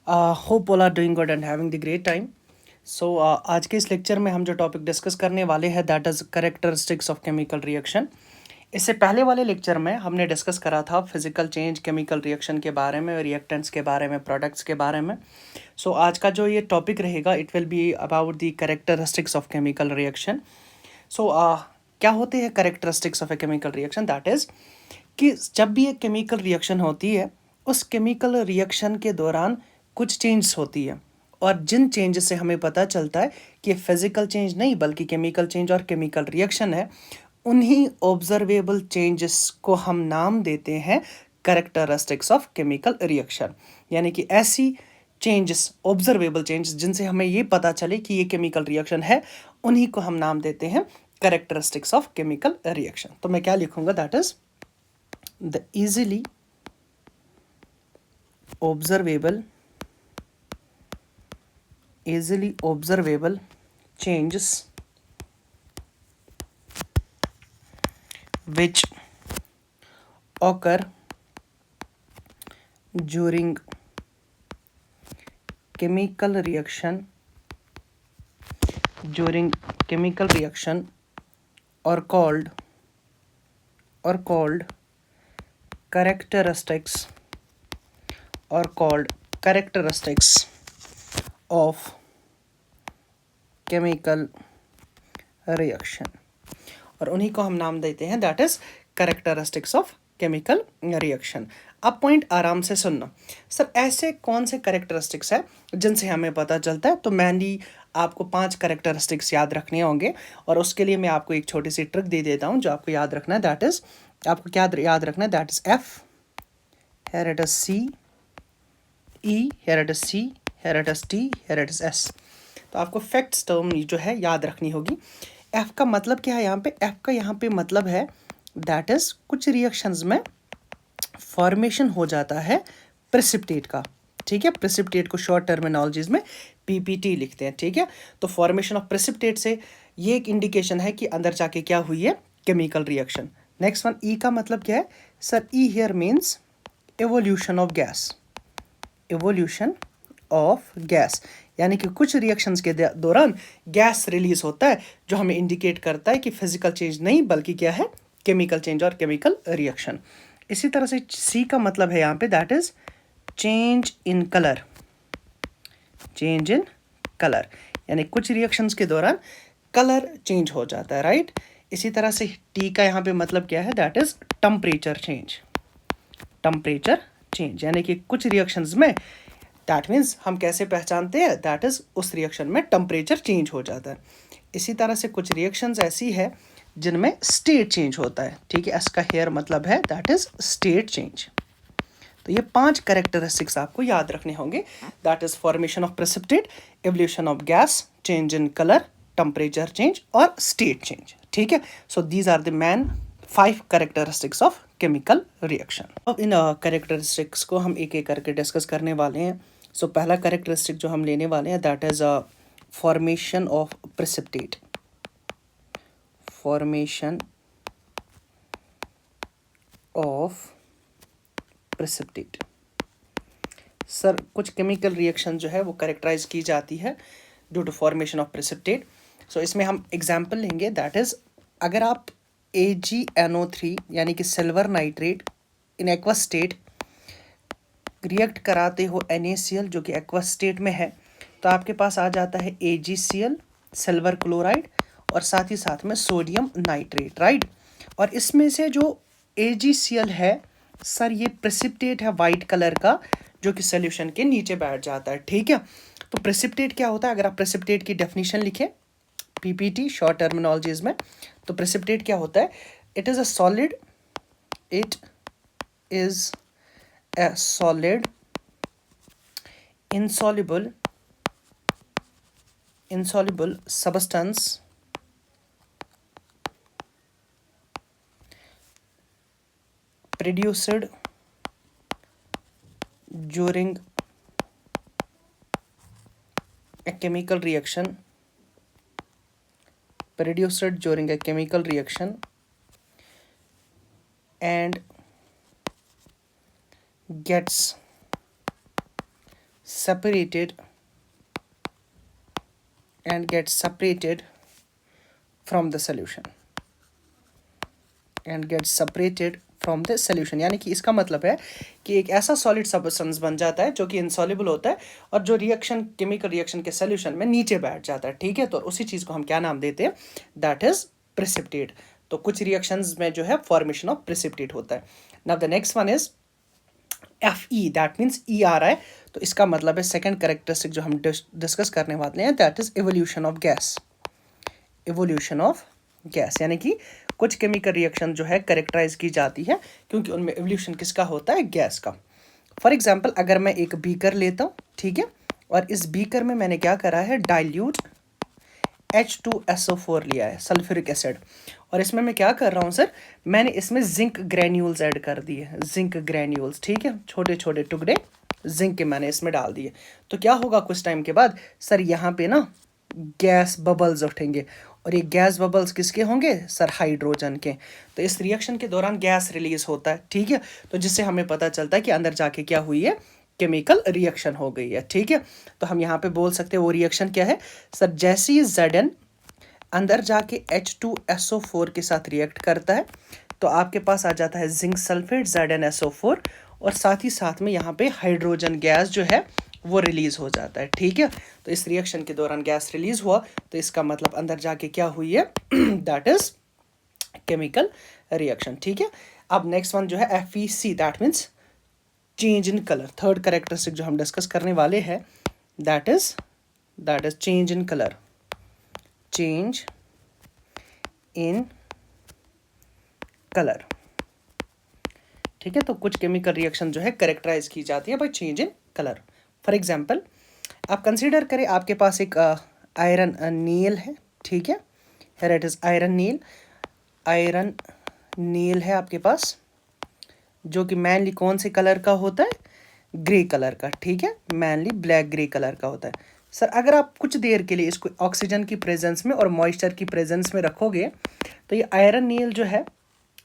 Hope all are doing good and having the great time. So आज के इस lecture में हम जो टॉपिक डिस्कस करने वाले हैं that is characteristics of chemical reaction. इससे पहले वाले लेक्चर में हमने डिस्कस करा था फिजिकल चेंज, केमिकल रिएक्शन के बारे में, रिएक्टेंट्स के बारे में, प्रोडक्ट्स के बारे में। सो आज का जो ये टॉपिक रहेगा it will be about the characteristics of chemical reaction. So क्या होते हैं characteristics of a chemical reaction? That is कि जब भी एक केमिकल रिएक्शन होती है उस केमिकल रिएक्शन के दौरान कुछ चेंज होती है, और जिन चेंजेस से हमें पता चलता है कि फिजिकल चेंज नहीं बल्कि केमिकल चेंज और केमिकल रिएक्शन है, उन्हीं ऑब्जर्वेबल चेंजेस को हम नाम देते हैं कैरेक्टरिस्टिक्स ऑफ केमिकल रिएक्शन। यानी कि ऐसी चेंजेस, ऑब्जर्वेबल चेंजेस जिनसे हमें ये पता चले कि ये केमिकल रिएक्शन है, उन्हीं को हम नाम देते हैं कैरेक्टरिस्टिक्स ऑफ केमिकल रिएक्शन। तो मैं क्या लिखूंगा? That is the easily observable changes which occur during chemical reaction are called characteristics of chemical reaction, और उन्हीं को हम नाम देते हैं that is characteristics of chemical reaction. अब पॉइंट आराम से सुनना। सर ऐसे कौन से कैरेक्टरिस्टिक्स है जिनसे हमें पता चलता है? तो मैंने आपको 5 कैरेक्टरिस्टिक्स याद रखने होंगे, और उसके लिए मैं आपको एक छोटी सी ट्रिक दे देता हूँ जो आपको याद रखना है। दैट इज आपको क्या याद रखना है? That is F, here it is C, E, here it is C, here it is T, here it is S। तो आपको फैक्ट्स टर्म जो है याद रखनी होगी। F का मतलब क्या है यहाँ पे? F का यहाँ पे मतलब है दैट इज कुछ रिएक्शंस में फॉर्मेशन हो जाता है प्रेसिपिटेट का। ठीक है, प्रेसिपिटेट को शॉर्ट टर्मिनोलॉजीज में पीपीटी लिखते हैं। ठीक है, तो फॉर्मेशन ऑफ प्रेसिपिटेट से ये एक इंडिकेशन है कि अंदर जाके क्या हुई है, केमिकल रिएक्शन। नेक्स्ट वन, ई का मतलब क्या है? Sir E here means evolution of gas, यानी कि कुछ रिएक्शंस के दौरान गैस रिलीज होता है जो हमें इंडिकेट करता है कि फिजिकल चेंज नहीं बल्कि क्या है, केमिकल चेंज और केमिकल रिएक्शन। इसी तरह से सी का मतलब है यहाँ पे that is change in colour, यानी कुछ रिएक्शंस के दौरान कलर चेंज हो जाता है, राइट। इसी तरह से टी का यहाँ पे मतलब क्या है? दैट इज टेम्परेचर चेंज, यानी कि कुछ रिएक्शंस में दैट मीन्स हम कैसे पहचानते हैं? दैट इज उस रिएक्शन में टेम्परेचर चेंज हो जाता है। इसी तरह से कुछ रिएक्शंस ऐसी है जिनमें स्टेट चेंज होता है। ठीक है, इसका हेयर मतलब है दैट इज स्टेट चेंज। तो ये 5 कैरेक्टरिस्टिक्स आपको याद रखने होंगे। That is formation of precipitate, evolution of gas, change in colour, temperature change और स्टेट चेंज। ठीक है, so these are the main 5 characteristics of chemical reaction. अब इन कैरेक्टरिस्टिक्स को हम एक एक करके डिस्कस करने वाले हैं। सो पहला कैरेक्टरिस्टिक जो हम लेने वाले हैं that is formation of precipitate. Sir कुछ केमिकल रिएक्शन जो है वो कैरेक्टराइज की जाती है due to formation of precipitate. So इसमें हम एग्जांपल लेंगे दैट इज अगर आप AgNO3 यानी कि silver nitrate in aqueous state react कराते हो NaCl जो कि एक्वस स्टेट में है, तो आपके पास आ जाता है AgCl, सिल्वर क्लोराइड और साथ ही साथ में सोडियम नाइट्रेट, राइट। और इसमें से जो AgCl है सर ये प्रेसिपिटेट है वाइट कलर का जो कि सॉल्यूशन के नीचे बैठ जाता है। ठीक है, तो प्रेसिपिटेट क्या होता है? अगर आप प्रेसिपिटेट की डेफिनेशन लिखें पीपीटी शॉर्ट टर्मिनोलॉजीज में, तो प्रेसिपिटेट क्या होता है? It is a solid insoluble substance produced during a chemical reaction and gets separated and get separated from the solution and get separated from the solution। यानी कि इसका मतलब है कि एक ऐसा सॉलिड सब्सटेंस बन जाता है जो कि इनसॉल्युबल होता है और जो रिएक्शन केमिकल रिएक्शन के सॉल्यूशन में नीचे बैठ जाता है, ठीक है। तो उसी चीज़ को हम क्या नाम देते हैं, दैट इज प्रेसिपिटेट। तो कुछ रिएक्शंस में जो है फॉर्मेशन ऑफ प्रेसिपिटेट होता है। Now the next one is Fe, that means E आ रहा है, तो इसका मतलब है सेकेंड कैरेक्टरिस्टिक जो हम डिस्कस करने वाले हैं that is evolution of gas. Evolution of gas यानी कि कुछ केमिकल रिएक्शन जो है कैरेक्टराइज की जाती है क्योंकि उनमें एवोल्यूशन किसका होता है, गैस का। फॉर एग्जांपल अगर मैं एक बीकर लेता हूँ, ठीक है, और इस बीकर में मैंने क्या करा है, डाइल्यूट H2SO4 लिया है, सल्फ्यूरिक एसिड, और इसमें मैं क्या कर रहा हूँ सर, मैंने इसमें जिंक ग्रैन्यूल्स ऐड कर दिए, जिंक ग्रैन्यूल्स, ठीक है, छोटे छोटे टुकड़े जिंक के मैंने इसमें डाल दिए। तो क्या होगा कुछ टाइम के बाद सर, यहाँ पे ना गैस बबल्स उठेंगे, और ये गैस बबल्स किसके होंगे सर, हाइड्रोजन के। तो इस रिएक्शन के दौरान गैस रिलीज होता है, ठीक है, तो जिससे हमें पता चलता है कि अंदर जाके क्या हुई है, केमिकल रिएक्शन हो गई है, ठीक है। तो हम यहाँ पे बोल सकते हैं वो रिएक्शन क्या है सर, जैसे ही Zn अंदर जाके H2SO4 के साथ रिएक्ट करता है तो आपके पास आ जाता है जिंक सल्फेट ZnSO4, और साथ ही साथ में यहाँ पे हाइड्रोजन गैस जो है वो रिलीज हो जाता है, ठीक है। तो इस रिएक्शन के दौरान गैस रिलीज हुआ तो इसका मतलब अंदर जाके क्या हुई है, दैट इज केमिकल रिएक्शन, ठीक है। अब नेक्स्ट वन जो है FeC, that means change in colour. Third characteristic जो हम डिस्कस करने वाले हैं that is change in colour, change in colour, ठीक है। तो कुछ केमिकल रिएक्शन जो है कैरेक्टराइज की जाती है by change in colour. For example आप कंसीडर करें आपके पास एक आयरन नील है, ठीक है, here it is iron nail. Iron nail है आपके पास जो कि मैनली कौन से कलर का होता है, ग्रे कलर का, ठीक है, मैनली ब्लैक ग्रे कलर का होता है। सर अगर आप कुछ देर के लिए इसको ऑक्सीजन की प्रेजेंस में और मॉइस्चर की प्रेजेंस में रखोगे तो ये आयरन नील जो है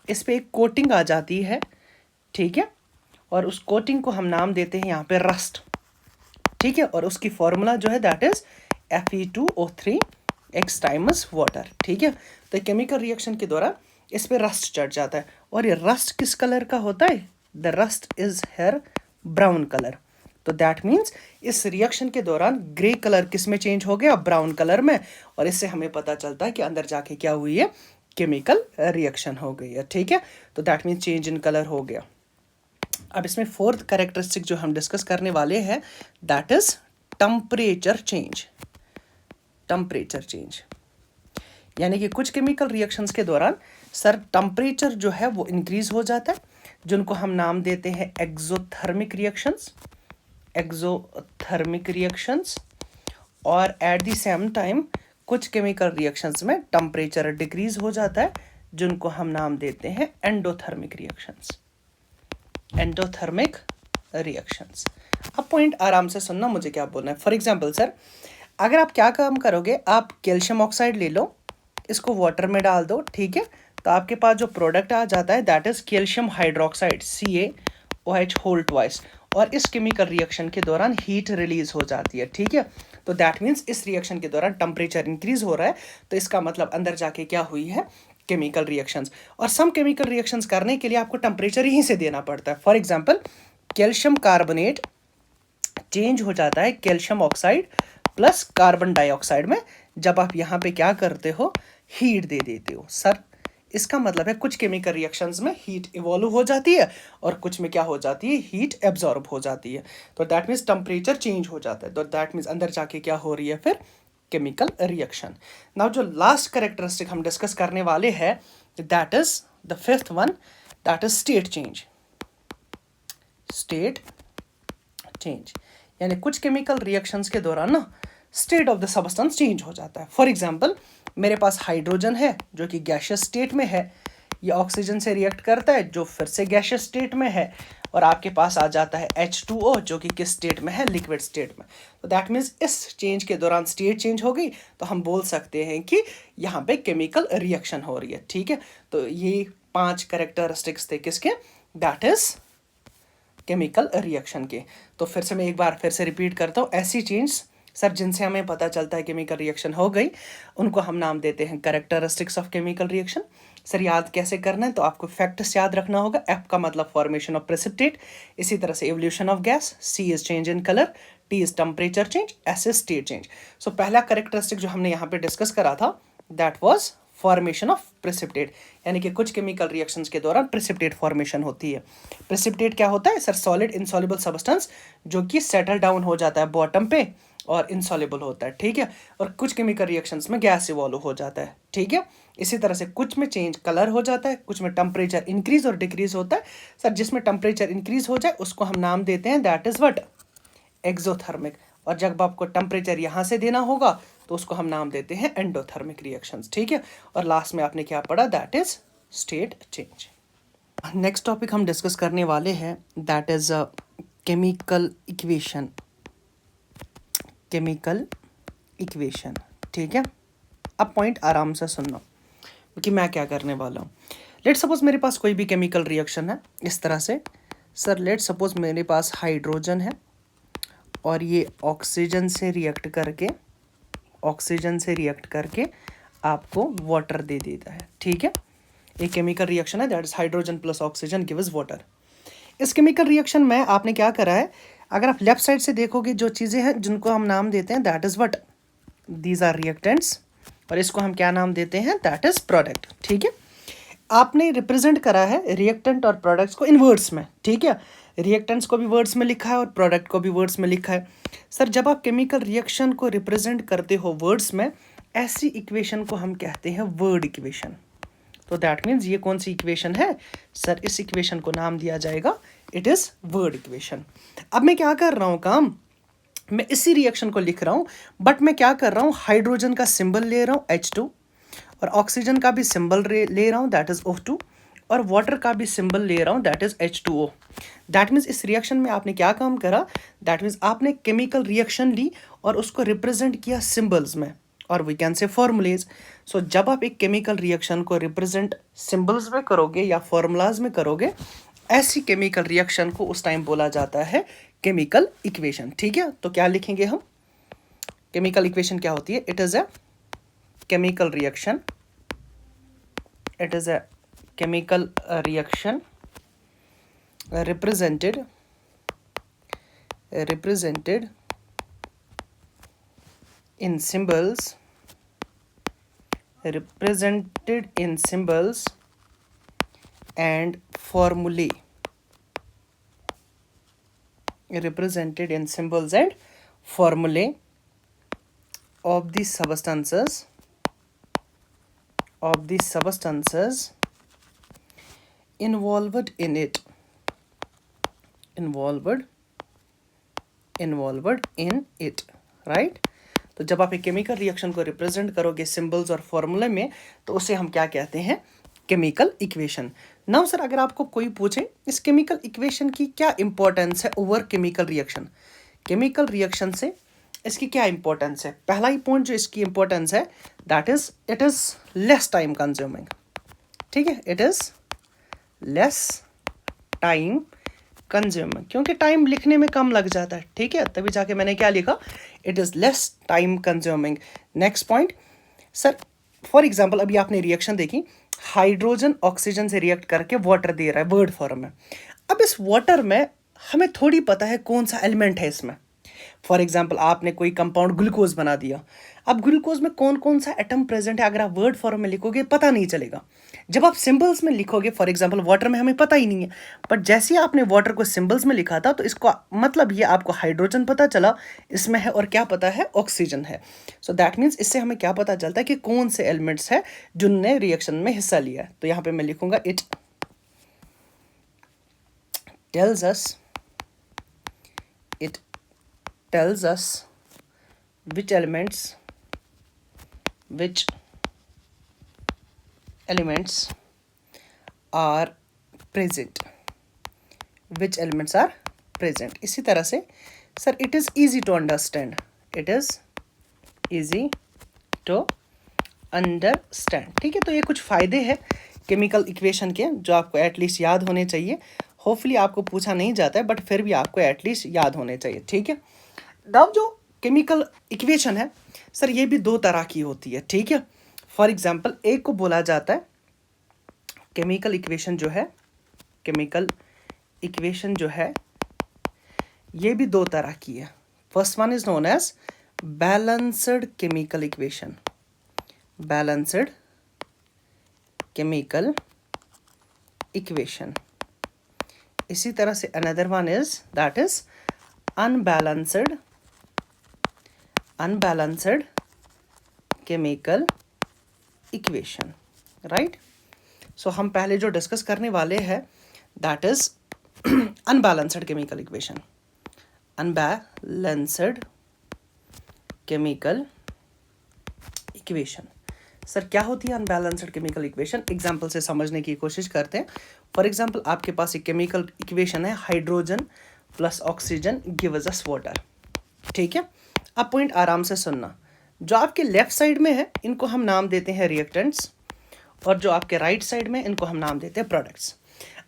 इस पे एक कोटिंग आ जाती है, ठीक है, और उस कोटिंग को हम नाम देते हैं यहाँ पे रस्ट, ठीक है, और उसकी फॉर्मूला जो है that is Fe2O3 times water, ठीक है। तो केमिकल रिएक्शन के दौरान इस पे रस्ट चढ़ जाता है, और ये रस्ट किस कलर का होता है, the rust is here brown colour. तो दैट मीन्स इस रिएक्शन के दौरान ग्रे कलर किस में चेंज हो गया, ब्राउन कलर में, और इससे हमें पता चलता है कि अंदर जाके क्या हुई है, केमिकल रिएक्शन हो गई है, ठीक है। तो that means change in colour हो गया। अब इसमें फोर्थ कैरेक्टरिस्टिक जो हम डिस्कस करने वाले हैं that is temperature change. Temperature change यानी कि कुछ केमिकल रिएक्शंस के दौरान सर टेम्परेचर जो है वो इंक्रीज हो जाता है, जिनको हम नाम देते हैं एक्सोथर्मिक रिएक्शंस, एक्सोथर्मिक रिएक्शंस। और एट द सेम टाइम कुछ केमिकल रिएक्शंस में टेम्परेचर डिक्रीज हो जाता है, जिनको हम नाम देते हैं एंडोथर्मिक रिएक्शंस, एंडोथर्मिक रिएक्शंस। अब पॉइंट आराम से सुनना मुझे क्या बोलना है। फॉर एग्जांपल सर, अगर आप क्या काम करोगे, आप कैल्शियम ऑक्साइड ले लो, इसको वाटर में डाल दो, ठीक है, तो आपके पास जो प्रोडक्ट आ जाता है that is calcium hydroxide CaOH whole twice, और इस केमिकल रिएक्शन के दौरान हीट रिलीज हो जाती है, ठीक है। तो दैट मीन्स इस रिएक्शन के दौरान टेम्परेचर इंक्रीज हो रहा है, तो इसका मतलब अंदर जाके क्या हुई है, केमिकल रिएक्शंस। और सम केमिकल रिएक्शंस करने के लिए आपको टेम्परेचर यहीं से देना पड़ता है। For example calcium carbonate change हो जाता है calcium oxide plus carbon dioxide में, जब आप यहाँ पे क्या करते हो, हीट दे देते हो। सर इसका मतलब है कुछ केमिकल रिएक्शंस में हीट इवॉल्व हो जाती है और कुछ में क्या हो जाती है, हीट एब्जॉर्ब हो जाती है। तो दैट मीन्स टेम्परेचर चेंज हो जाता है, तो दैट मीन्स अंदर जाके क्या हो रही है फिर, केमिकल रिएक्शन। नाउ जो लास्ट कैरेक्टरिस्टिक हम डिस्कस करने वाले हैं that is the fifth one, that is state change. State change यानी कुछ केमिकल रिएक्शंस के दौरान ना state of the substance change हो जाता है। फॉर एग्जांपल मेरे पास हाइड्रोजन है जो कि गैसियस स्टेट में है, ये ऑक्सीजन से रिएक्ट करता है जो फिर से गैसियस स्टेट में है, और आपके पास आ जाता है H2O जो कि किस स्टेट में है, लिक्विड स्टेट में। तो दैट मीन्स इस चेंज के दौरान स्टेट चेंज हो गई, तो हम बोल सकते हैं कि यहाँ पे केमिकल रिएक्शन हो रही है, ठीक है। तो ये 5 कैरेक्टरिस्टिक्स थे किसके, दैट इज केमिकल रिएक्शन के। तो फिर से मैं एक बार फिर से रिपीट करता हूँ, ऐसी चेंज सर जिनसे हमें पता चलता है केमिकल रिएक्शन हो गई, उनको हम नाम देते हैं characteristics of chemical reaction. Sir याद कैसे करना है, तो आपको फैक्ट्स याद रखना होगा। एफ का मतलब फॉर्मेशन ऑफ प्रेसिपिटेट, इसी तरह से evolution of gas, C is change in colour, T is temperature change, S is state change. So पहला कैरेक्टरिस्टिक जो हमने यहाँ पे डिस्कस करा था that was formation of precipitate, यानी कि कुछ केमिकल रिएक्शंस के दौरान प्रेसिपिटेट फॉर्मेशन होती है। प्रेसिपिटेट क्या होता है सर? सॉलिड इनसॉल्युबल सब्सटेंस जो कि सेटल डाउन हो जाता है बॉटम पे और इनसॉल्युबल होता है, ठीक है। और कुछ केमिकल रिएक्शंस में गैस इवॉल्व हो जाता है, ठीक है। इसी तरह से कुछ में चेंज कलर हो जाता है, कुछ में टेम्परेचर इंक्रीज और डिक्रीज होता है। सर जिसमें टेम्परेचर इंक्रीज हो जाए उसको हम नाम देते हैं दैट इज व्हाट? एक्सोथर्मिक। और जब आपको टेम्परेचर यहाँ से देना होगा तो उसको हम नाम देते हैं एंडोथर्मिक रिएक्शंस, ठीक है। और लास्ट में आपने क्या पढ़ा? That is state change. Next topic हम डिस्कस करने वाले हैं that is chemical equation. Chemical equation, ठीक है। अब पॉइंट आराम से सुनना कि मैं क्या करने वाला हूँ। लेट सपोज मेरे पास कोई भी केमिकल रिएक्शन है इस तरह से। सर लेट सपोज मेरे पास हाइड्रोजन है और ये ऑक्सीजन से रिएक्ट करके आपको वाटर दे देता है, ठीक है। एक केमिकल रिएक्शन है that is hydrogen plus oxygen gives water. इस केमिकल रिएक्शन में आपने क्या करा है, अगर आप लेफ्ट साइड से देखोगे जो चीज़ें हैं जिनको हम नाम देते हैं that is what? These are reactants. और इसको हम क्या नाम देते हैं? दैट इज प्रोडक्ट, ठीक है। आपने रिप्रेजेंट करा है रिएक्टेंट और प्रोडक्ट्स को इन वर्ड्स में, ठीक है। रिएक्टेंट्स को भी वर्ड्स में लिखा है और प्रोडक्ट को भी वर्ड्स में लिखा है। सर जब आप केमिकल रिएक्शन को रिप्रेजेंट करते हो वर्ड्स में, ऐसी इक्वेशन को हम कहते हैं वर्ड इक्वेशन। तो दैट मीन्स ये कौन सी इक्वेशन है सर? इस इक्वेशन को नाम दिया जाएगा इट इज वर्ड इक्वेशन। अब मैं क्या कर रहा हूँ काम, मैं इसी रिएक्शन को लिख रहा हूँ बट मैं क्या कर रहा हूँ, हाइड्रोजन का सिंबल ले रहा हूँ H2 और ऑक्सीजन का भी सिंबल ले रहा हूँ दैट इज O2 और वाटर का भी सिंबल ले रहा हूँ that is H2O। That means इस रिएक्शन में आपने क्या काम करा, दैट मीन्स आपने केमिकल रिएक्शन ली और उसको रिप्रेजेंट किया सिंबल्स में और वी कैन से फॉर्मूलेज। सो जब आप एक केमिकल रिएक्शन को रिप्रेजेंट सिंबल्स में करोगे या फॉर्मूलाज में करोगे, ऐसी केमिकल रिएक्शन को उस टाइम बोला जाता है केमिकल इक्वेशन, ठीक है। तो क्या लिखेंगे हम? केमिकल इक्वेशन क्या होती है? It is a chemical reaction, it is a chemical reaction represented in symbols, and formulae, represented in symbols and formulae of the substances involved in it, right. तो जब आप एक केमिकल रिएक्शन को represent करोगे symbols और फॉर्मूले में तो उसे हम क्या कहते हैं? Chemical equation. नाउ सर अगर आपको कोई पूछे इस केमिकल इक्वेशन की क्या इंपॉर्टेंस है over chemical reaction, chemical reaction से इसकी क्या इंपॉर्टेंस है? पहला ही पॉइंट जो इसकी इंपॉर्टेंस है that is it is less time consuming, ठीक है। It is less time consuming, क्योंकि टाइम लिखने में कम लग जाता है, ठीक है। तभी जाके मैंने क्या लिखा, it is less time consuming. Next point sir, for example अभी आपने रिएक्शन देखी, हाइड्रोजन ऑक्सीजन से रिएक्ट करके वाटर दे रहा है वर्ड फॉर्म में। अब इस वाटर में हमें थोड़ी पता है कौन सा एलिमेंट है इसमें। फॉर एग्जाम्पल आपने कोई कंपाउंड ग्लूकोज बना दिया, अब ग्लूकोज में कौन कौन सा एटम प्रेजेंट है अगर आप वर्ड फॉर्म में लिखोगे पता नहीं चलेगा। जब आप सिंबल्स में लिखोगे, फॉर एग्जाम्पल वाटर में हमें पता ही नहीं है, बट जैसे ही आपने वाटर को सिंबल्स में लिखा था तो इसको मतलब ये आपको हाइड्रोजन पता चला इसमें है और क्या पता है? ऑक्सीजन है। सो दैट मीन्स इससे हमें क्या पता चलता है कि कौन से एलिमेंट्स है जिनने रिएक्शन में हिस्सा लिया है। तो यहाँ पे मैं लिखूंगा it tells us which elements are present, इसी तरह से sir it is easy to understand, ठीक है। तो ये कुछ फायदे हैं केमिकल इक्वेशन के जो आपको एटलीस्ट याद होने चाहिए। होपफुली आपको पूछा नहीं जाता है, बट फिर भी आपको एटलीस्ट याद होने चाहिए, ठीक है। अब जो केमिकल इक्वेशन है सर, ये भी दो तरह की होती है, ठीक है। फॉर एग्जांपल एक को बोला जाता है केमिकल इक्वेशन जो है, केमिकल इक्वेशन जो है ये भी दो तरह की है। First one is known as balanced chemical equation, balanced chemical equation. इसी तरह से another one is that is unbalanced chemical equation, right. So हम पहले जो डिस्कस करने वाले हैं that is unbalanced chemical equation, unbalanced chemical equation. Sir क्या होती है अनबैलेंस्ड केमिकल इक्वेशन? एग्जांपल से समझने की कोशिश करते हैं। फॉर एग्जांपल आपके पास एक केमिकल इक्वेशन है, hydrogen plus oxygen gives us water, ठीक है। अब पॉइंट आराम से सुनना, जो आपके लेफ्ट साइड में है इनको हम नाम देते हैं रिएक्टेंट्स, और जो आपके राइट साइड में इनको हम नाम देते हैं प्रोडक्ट्स।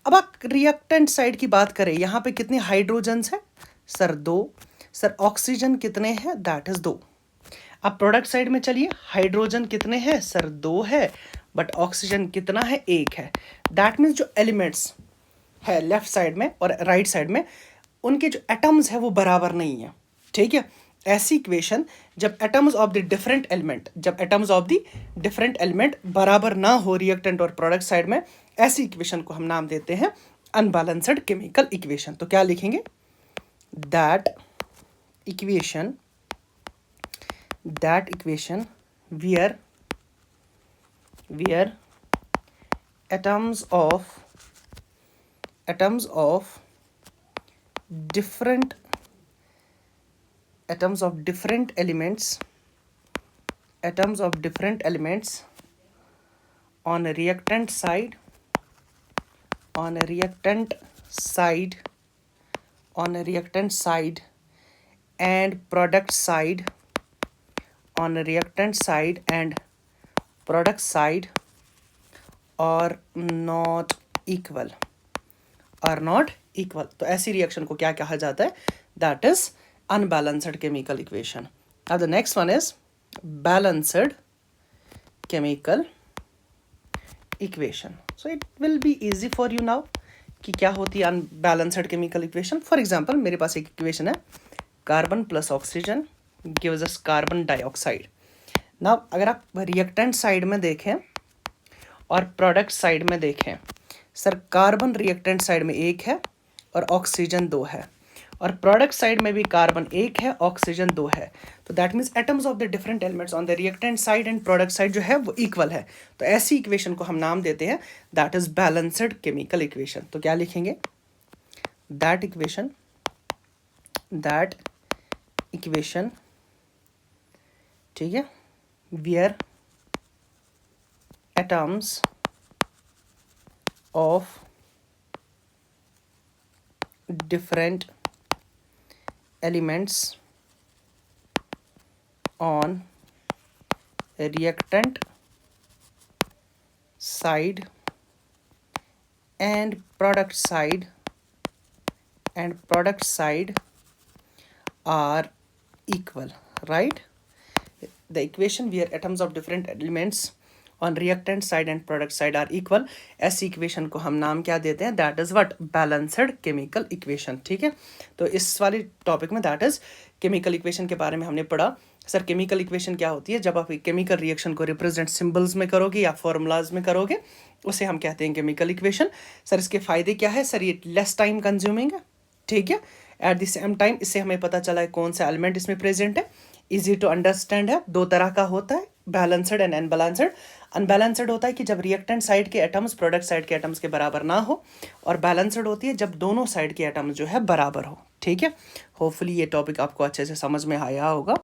अब आप रिएक्टेंट साइड की बात करें, यहाँ पे कितने हाइड्रोजन्स हैं सर? 2। सर ऑक्सीजन कितने हैं? That is 2। अब प्रोडक्ट साइड में चलिए, हाइड्रोजन कितने हैं सर? 2 है, बट ऑक्सीजन कितना है? 1 है। दैट मीन्स जो एलिमेंट्स है लेफ्ट साइड में और राइट साइड में, उनके जो एटम्स है वो बराबर नहीं है, ठीक है। ऐसी इक्वेशन जब atoms of the different element, जब atoms of the different element बराबर ना हो रिएक्टेंट और प्रोडक्ट साइड में, ऐसी इक्वेशन को हम नाम देते हैं अनबैलेंस्ड केमिकल इक्वेशन। तो क्या लिखेंगे? That equation where atoms of different elements on a reactant side and product side are not equal, तो ऐसी रिएक्शन को क्या कहा जाता है? That is unbalanced chemical equation. Now the next one is balanced chemical equation. So it will be easy for you now कि क्या होती है unbalanced chemical equation. For example मेरे पास एक इक्वेशन है, carbon plus oxygen gives us carbon dioxide. Now अगर आप reactant side में देखें और प्रोडक्ट साइड में देखें, सर कार्बन रिएक्टेंट साइड में 1 है और ऑक्सीजन 2 है, और प्रोडक्ट साइड में भी कार्बन 1 है, ऑक्सीजन 2 है। तो that means atoms of the different elements on the reactant side and product side जो है वो इक्वल है। तो ऐसी इक्वेशन को हम नाम देते हैं that is balanced chemical equation. तो क्या लिखेंगे? दैट इक्वेशन, ठीक है, where atoms of different elements on a reactant side and product side are equal, right? The equation where atoms of different elements on reactant side and product side are equal, ऐसी equation को हम नाम क्या देते हैं? That is what? Balanced chemical equation, ठीक है। तो इस वाली टॉपिक में दैट इज केमिकल इक्वेशन के बारे में हमने पढ़ा। सर केमिकल इक्वेशन क्या होती है? जब आप केमिकल रिएक्शन को रिप्रेजेंट सिंबल्स में करोगे या फॉर्मूलाज में करोगे, उसे हम कहते हैं केमिकल इक्वेशन। सर इसके फायदे क्या है? सर ये लेस टाइम कंज्यूमिंग है, ठीक है। एट द सेम टाइम इससे हमें पता चला है कौन सा एलिमेंट इसमें प्रेजेंट है। इजी टू अंडरस्टैंड है। दो तरह का होता है, बैलेंस्ड एंड अनबैलेंस्ड। अनबैलेंस्ड होता है कि जब रिएक्टेंट साइड के एटम्स प्रोडक्ट साइड के एटम्स के बराबर ना हो, और बैलेंस्ड होती है जब दोनों साइड के एटम्स जो है बराबर हो, ठीक है। होपफुली ये टॉपिक आपको अच्छे से समझ में आया होगा।